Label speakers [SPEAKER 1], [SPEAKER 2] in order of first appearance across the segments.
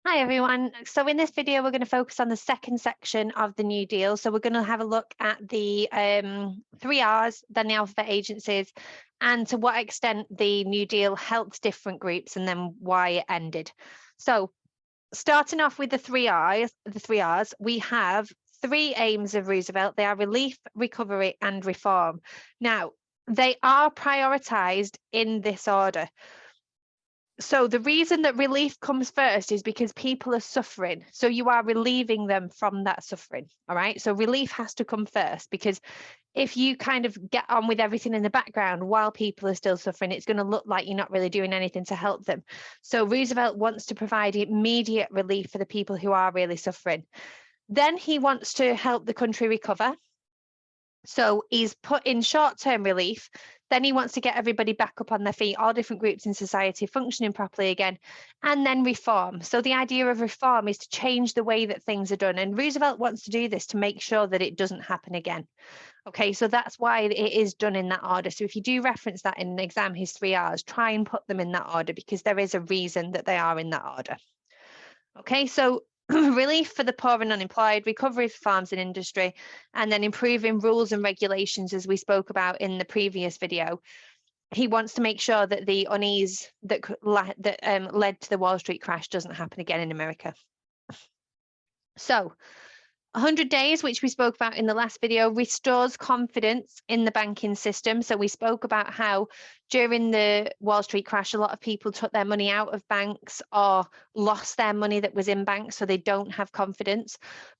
[SPEAKER 1] Hi everyone. So in this video, we're going to focus on the second section of the New Deal. So we're going to have a look at the 3Rs, then the alphabet agencies, and to what extent the New Deal helped different groups and then why it ended. So starting off with the 3Rs, we have three aims of Roosevelt. They are relief, recovery, and reform. Now, they are prioritized in this order. So the reason that relief comes first is because people are suffering. So you are relieving them from that suffering. All right. So relief has to come first, because if you kind of get on with everything in the background while people are still suffering, it's going to look like you're not really doing anything to help them. So Roosevelt wants to provide immediate relief for the people who are really suffering. Then he wants to help the country recover. So he's put in short-term relief. Then he wants to get everybody back up on their feet, all different groups in society functioning properly again, and then reform. So the idea of reform is to change the way that things are done. And Roosevelt wants to do this to make sure that it doesn't happen again. Okay, so that's why it is done in that order. So if you do reference that in an exam, his 3Rs, try and put them in that order, because there is a reason that they are in that order. Okay, so relief for the poor and unemployed, recovery for farms and industry, and then improving rules and regulations, as we spoke about in the previous video. He wants to make sure that the unease that led to the Wall Street crash doesn't happen again in America. So 100 days, which we spoke about in the last video, restores confidence in the banking system. So we spoke about how during the Wall Street crash, a lot of people took their money out of banks or lost their money that was in banks, so they don't have confidence.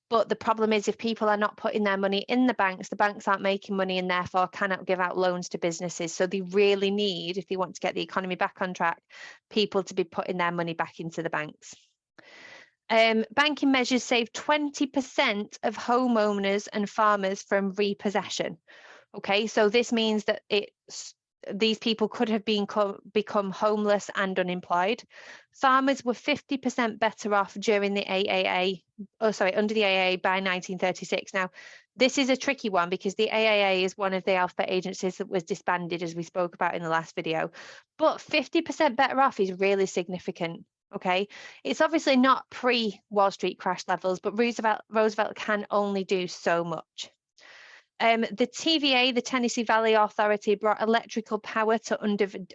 [SPEAKER 1] But the problem is, if people are not putting their money in the banks aren't making money and therefore cannot give out loans to businesses. So they really need, if they want to get the economy back on track, people to be putting their money back into the banks. Banking measures save 20% of homeowners and farmers from repossession. Okay, so this means that these people could have become homeless and unemployed. Farmers were 50% better off during the under the AAA by 1936. Now, this is a tricky one because the AAA is one of the alphabet agencies that was disbanded, as we spoke about in the last video. But 50% better off is really significant. Okay, it's obviously not pre-Wall Street crash levels, but Roosevelt can only do so much. The TVA, the Tennessee Valley Authority, brought electrical power to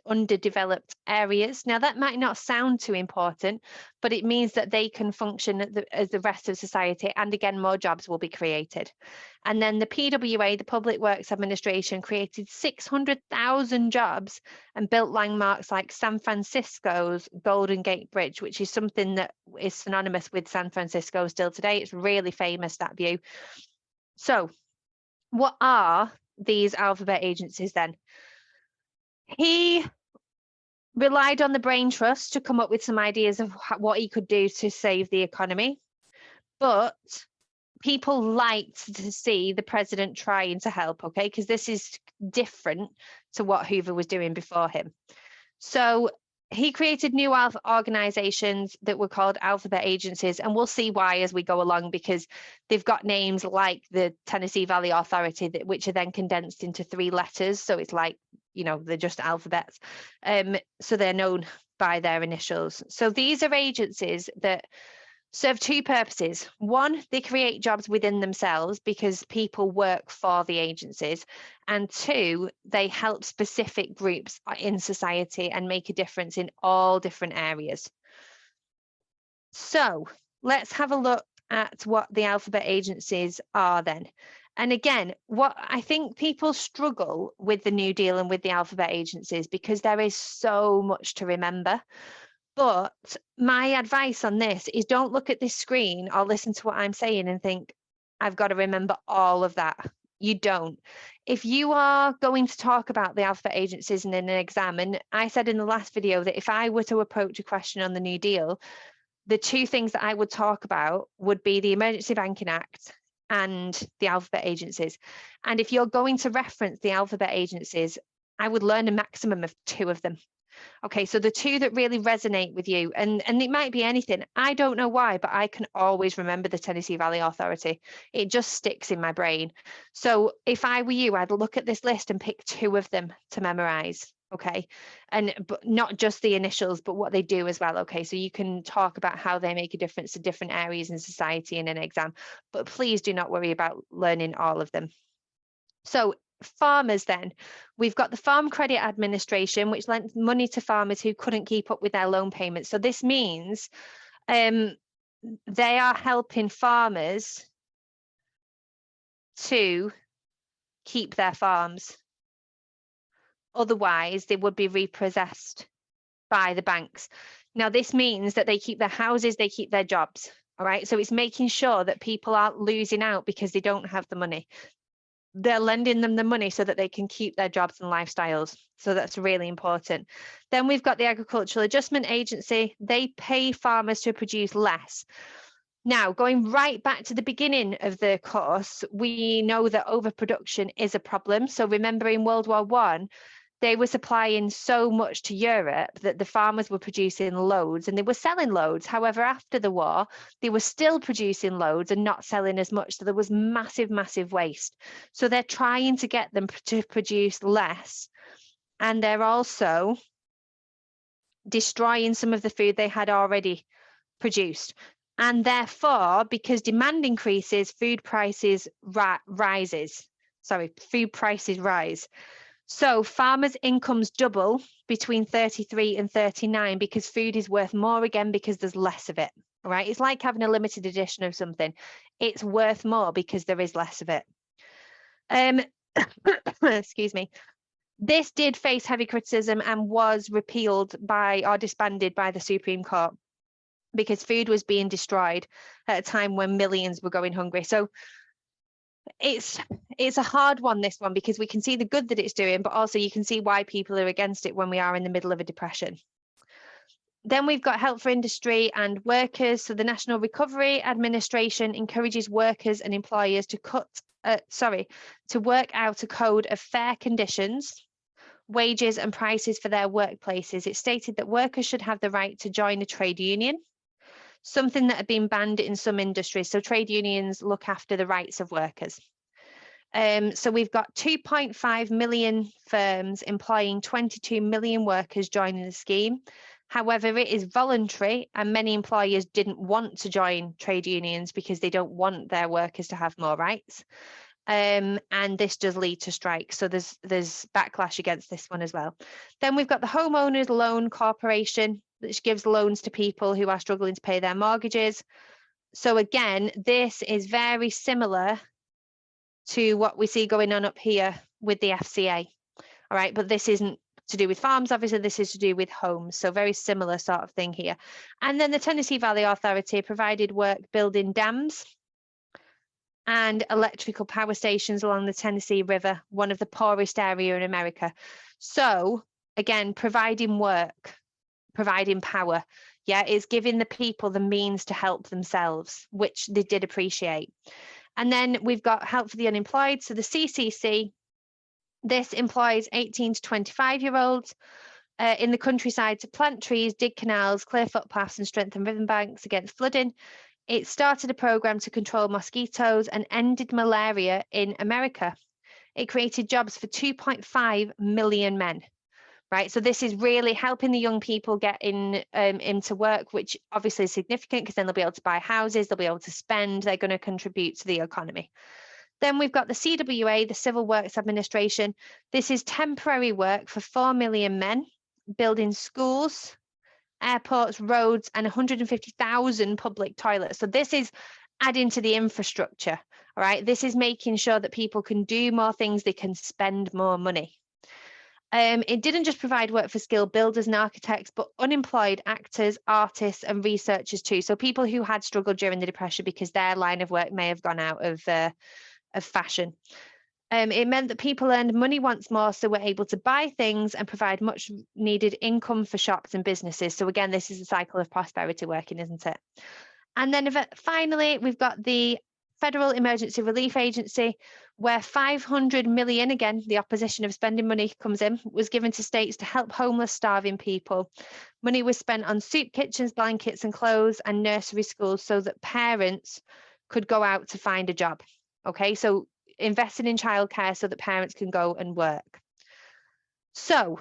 [SPEAKER 1] underdeveloped areas. Now, that might not sound too important, but it means that they can function as the rest of society, and again, more jobs will be created. And then the PWA, the Public Works Administration, created 600,000 jobs and built landmarks like San Francisco's Golden Gate Bridge, which is something that is synonymous with San Francisco still today. It's really famous, that view. So, what are these alphabet agencies then? He relied on the brain trust to come up with some ideas of what he could do to save the economy. But people liked to see the president trying to help, okay? Because this is different to what Hoover was doing before him. So he created new organizations that were called alphabet agencies, and we'll see why as we go along, because they've got names like the Tennessee Valley Authority, which are then condensed into 3 letters. So it's like, you know, they're just alphabets. So they're known by their initials. So these are agencies that serve 2 purposes. One, they create jobs within themselves because people work for the agencies. And 2, they help specific groups in society and make a difference in all different areas. So let's have a look at what the alphabet agencies are then. And again, what I think people struggle with the New Deal and with the alphabet agencies because there is so much to remember. But my advice on this is, don't look at this screen or listen to what I'm saying and think, I've got to remember all of that. You don't. If you are going to talk about the alphabet agencies in an exam, and I said in the last video that if I were to approach a question on the New Deal, the 2 things that I would talk about would be the Emergency Banking Act and the alphabet agencies. And if you're going to reference the alphabet agencies, I would learn a maximum of 2 of them. Okay, so the 2 that really resonate with you, and it might be anything. I don't know why, but I can always remember the Tennessee Valley Authority. It just sticks in my brain. So if I were you, I'd look at this list and pick 2 of them to memorize. okay, but not just the initials, but what they do as well, okay? So you can talk about how they make a difference to different areas in society in an exam, but please do not worry about learning all of them. So farmers then, we've got the Farm Credit Administration, which lent money to farmers who couldn't keep up with their loan payments. So this means they are helping farmers to keep their farms. Otherwise, they would be repossessed by the banks. Now, this means that they keep their houses, they keep their jobs. All right. So it's making sure that people aren't losing out because they don't have the money. They're lending them the money so that they can keep their jobs and lifestyles. So that's really important. Then we've got the Agricultural Adjustment Agency. They pay farmers to produce less. Now, going right back to the beginning of the course, we know that overproduction is a problem. So remember in World War I, they were supplying so much to Europe that the farmers were producing loads and they were selling loads. However, after the war, they were still producing loads and not selling as much. So there was massive, massive waste. So they're trying to get them to produce less. And they're also destroying some of the food they had already produced. And therefore, because demand increases, food prices rise. So farmers' incomes double between 33 and 39 because food is worth more again because there's less of it, right? It's like having a limited edition of something. It's worth more because there is less of it. Excuse me. This did face heavy criticism and was repealed by or disbanded by the Supreme Court because food was being destroyed at a time when millions were going hungry. So it's a hard one, this one, because we can see the good that it's doing, but also you can see why people are against it when we are in the middle of a depression. Then we've got help for industry and workers. So the National Recovery Administration encourages workers and employers to work out a code of fair conditions, wages and prices for their workplaces. It stated that workers should have the right to join a trade union, something that had been banned in some industries. So trade unions look after the rights of workers. So we've got 2.5 million firms employing 22 million workers joining the scheme. However, it is voluntary and many employers didn't want to join trade unions because they don't want their workers to have more rights. And this does lead to strikes. So there's backlash against this one as well. Then we've got the Homeowners Loan Corporation, which gives loans to people who are struggling to pay their mortgages. So again, this is very similar to what we see going on up here with the FCA. All right, but this isn't to do with farms, obviously, this is to do with homes. So very similar sort of thing here. And then the Tennessee Valley Authority provided work building dams and electrical power stations along the Tennessee River, one of the poorest areas in America. So again, providing work, providing power, yeah, is giving the people the means to help themselves, which they did appreciate. And then we've got help for the unemployed. So the CCC, this employs 18 to 25-year-olds in the countryside to plant trees, dig canals, clear footpaths and strengthen riverbanks against flooding. It started a program to control mosquitoes and ended malaria in America. It created jobs for 2.5 million men. Right, so this is really helping the young people get into work, which obviously is significant because then they'll be able to buy houses, they'll be able to spend, they're going to contribute to the economy. Then we've got the CWA, the Civil Works Administration. This is temporary work for 4 million men, building schools, airports, roads, and 150,000 public toilets. So this is adding to the infrastructure, all right? This is making sure that people can do more things, they can spend more money. It didn't just provide work for skilled builders and architects, but unemployed actors, artists, and researchers too. So people who had struggled during the Depression because their line of work may have gone out of fashion. It meant that people earned money once more, so were able to buy things and provide much needed income for shops and businesses. So again, this is a cycle of prosperity working, isn't it? And then finally, we've got the Federal Emergency Relief Agency, where 500 million, again, the opposition of spending money comes in, was given to states to help homeless, starving people. Money was spent on soup kitchens, blankets and clothes and nursery schools so that parents could go out to find a job. Okay, so investing in childcare so that parents can go and work. So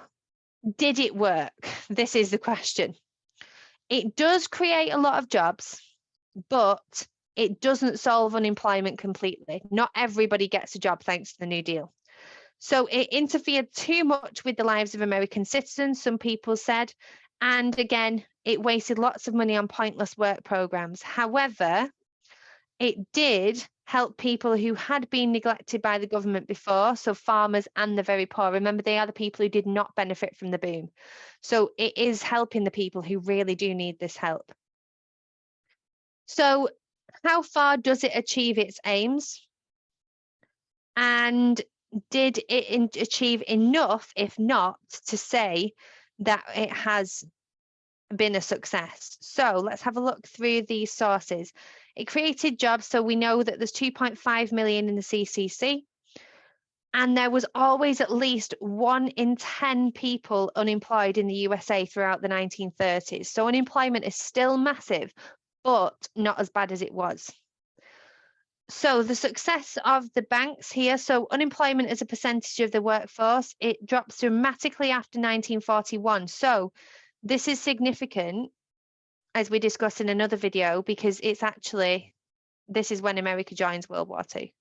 [SPEAKER 1] Did it work? This is the question. It does create a lot of jobs, but it doesn't solve unemployment completely. Not everybody gets a job thanks to the New Deal. So it interfered too much with the lives of American citizens, some people said. And again, it wasted lots of money on pointless work programs. However, it did help people who had been neglected by the government before, so farmers and the very poor. Remember, they are the people who did not benefit from the boom. So it is helping the people who really do need this help. So how far does it achieve its aims? And did it achieve enough, if not, to say that it has been a success? So let's have a look through these sources. It created jobs, so we know that there's 2.5 million in the CCC, and there was always at least 1 in 10 people unemployed in the USA throughout the 1930s. So unemployment is still massive, but not as bad as it was. So the success of the banks here, so unemployment as a percentage of the workforce, it drops dramatically after 1941. So this is significant, as we discussed in another video, because it's actually, this is when America joins World War II.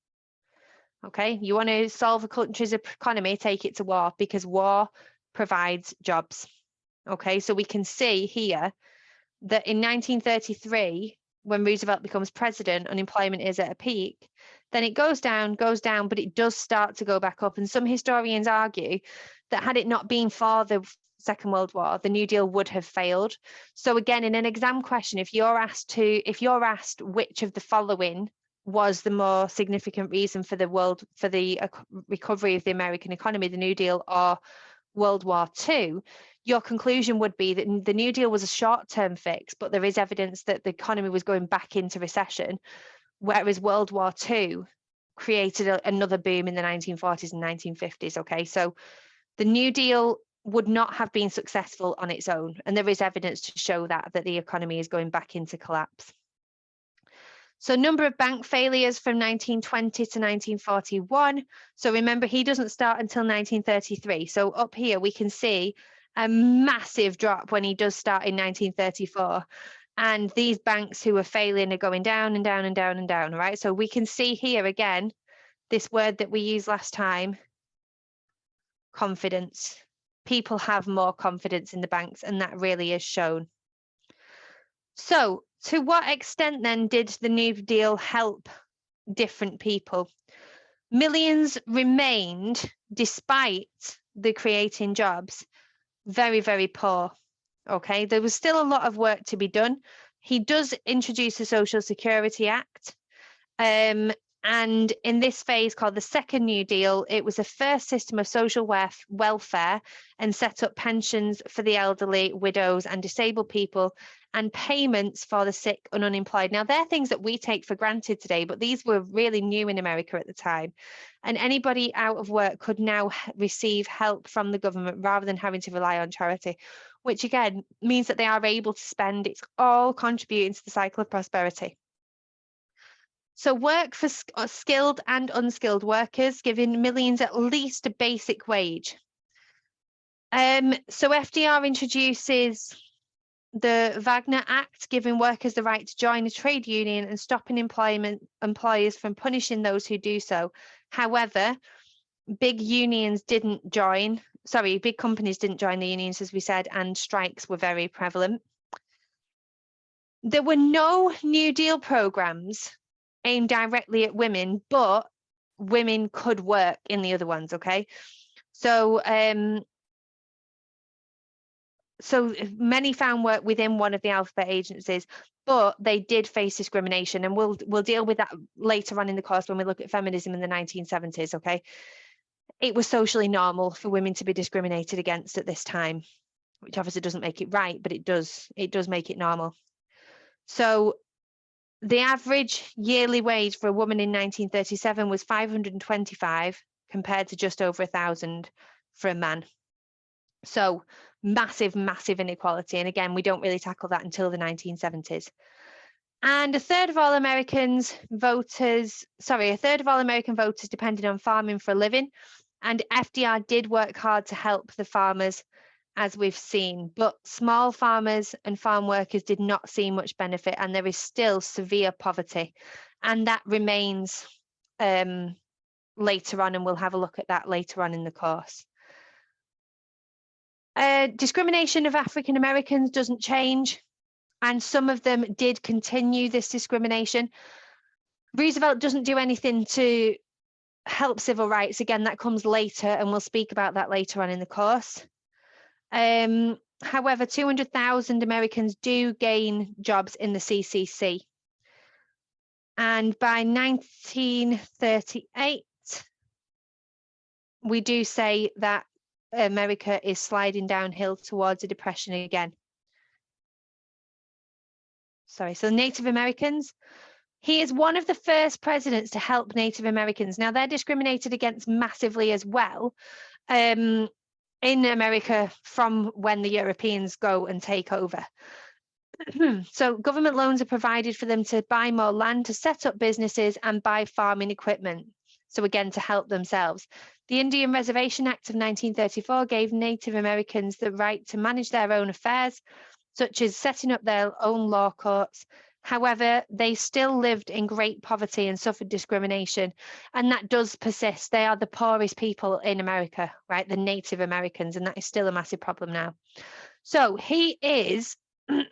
[SPEAKER 1] Okay, you want to solve a country's economy, take it to war, because war provides jobs. Okay, so we can see here that in 1933, when Roosevelt becomes president, unemployment is at a peak. Then it goes down, but it does start to go back up. And some historians argue that had it not been for the Second World War, the New Deal would have failed. So again, in an exam question, if you're asked which of the following was the more significant reason for the recovery of the American economy, the New Deal or World War II, your conclusion would be that the New Deal was a short-term fix, but there is evidence that the economy was going back into recession, whereas World War II created another boom in the 1940s and 1950s. Okay, so the New Deal would not have been successful on its own, and there is evidence to show that the economy is going back into collapse. So number of bank failures from 1920 to 1941. So remember, he doesn't start until 1933. So up here, we can see a massive drop when he does start in 1934. And these banks who are failing are going down and down and down and down, right? So we can see here again, this word that we used last time, confidence. People have more confidence in the banks, and that really is shown. So to what extent then did the New Deal help different people? Millions remained, despite the creating jobs, very, very poor. Okay, there was still a lot of work to be done. He does introduce the Social Security Act. And in this phase called the Second New Deal, it was the first system of social welfare and set up pensions for the elderly, widows and disabled people, and payments for the sick and unemployed. Now, they're things that we take for granted today, but these were really new in America at the time. And anybody out of work could now receive help from the government rather than having to rely on charity, which again means that they are able to spend. It's all contributing to the cycle of prosperity. So work for skilled and unskilled workers, giving millions at least a basic wage. So FDR introduces the Wagner Act, giving workers the right to join a trade union and stopping employers from punishing those who do so. However, big companies didn't join the unions, as we said, and strikes were very prevalent. There were no New Deal programs aimed directly at women, but women could work in the other ones. Okay, so so many found work within one of the alphabet agencies, but they did face discrimination, and we'll deal with that later on in the course when we look at feminism in the 1970s. Okay, it was socially normal for women to be discriminated against at this time, which obviously doesn't make it right, but it does make it normal. So the average yearly wage for a woman in 1937 was 525 compared to just over 1,000 for a man. So massive, massive inequality. And again, we don't really tackle that until the 1970s. And a third of all American voters depended on farming for a living. And FDR did work hard to help the farmers as we've seen, but small farmers and farm workers did not see much benefit, and there is still severe poverty, and that remains later on, and we'll have a look at that later on in the course. Discrimination of African Americans doesn't change, and some of them did continue this discrimination. Roosevelt doesn't do anything to help civil rights. Again, that comes later, and we'll speak about that later on in the course. However, 200,000 Americans do gain jobs in the CCC. And by 1938, we do say that America is sliding downhill towards a depression again. Sorry, so Native Americans. He is one of the first presidents to help Native Americans. Now, they're discriminated against massively as well in America from when the Europeans go and take over. So government loans are provided for them to buy more land, to set up businesses and buy farming equipment. So again, to help themselves. The Indian Reservation Act of 1934 gave Native Americans the right to manage their own affairs, such as setting up their own law courts. However, they still lived in great poverty and suffered discrimination, and that does persist. They are the poorest people in America, right? The Native Americans, and that is still a massive problem now. So he is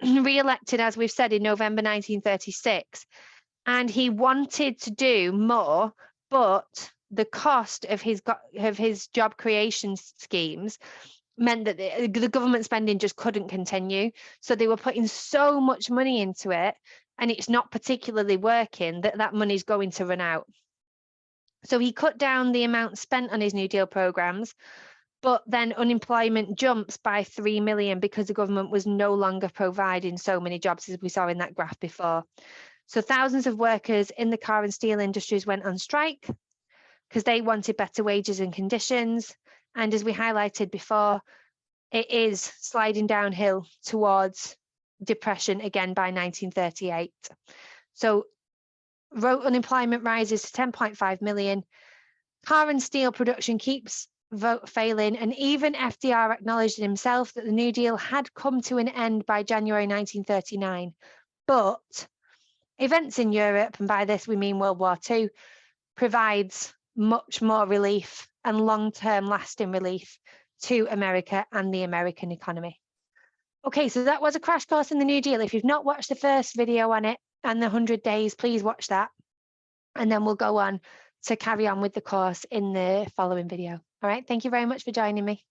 [SPEAKER 1] re-elected, as we've said, in November 1936, and he wanted to do more, but the cost of his job creation schemes meant that the government spending just couldn't continue. So they were putting so much money into it, and it's not particularly working, that money's going to run out. So he cut down the amount spent on his New Deal programs, but then unemployment jumps by 3 million because the government was no longer providing so many jobs, as we saw in that graph before. So thousands of workers in the car and steel industries went on strike because they wanted better wages and conditions. And as we highlighted before, it is sliding downhill towards depression again by 1938. So unemployment rises to 10.5 million. Car and steel production keeps failing, and even FDR acknowledged himself that the New Deal had come to an end by January 1939. But events in Europe, and by this we mean World War II, provides much more relief and long-term lasting relief to America and the American economy. Okay, so that was a crash course in the New Deal. If you've not watched the first video on it and the 100 days, please watch that. And then we'll go on to carry on with the course in the following video. All right, thank you very much for joining me.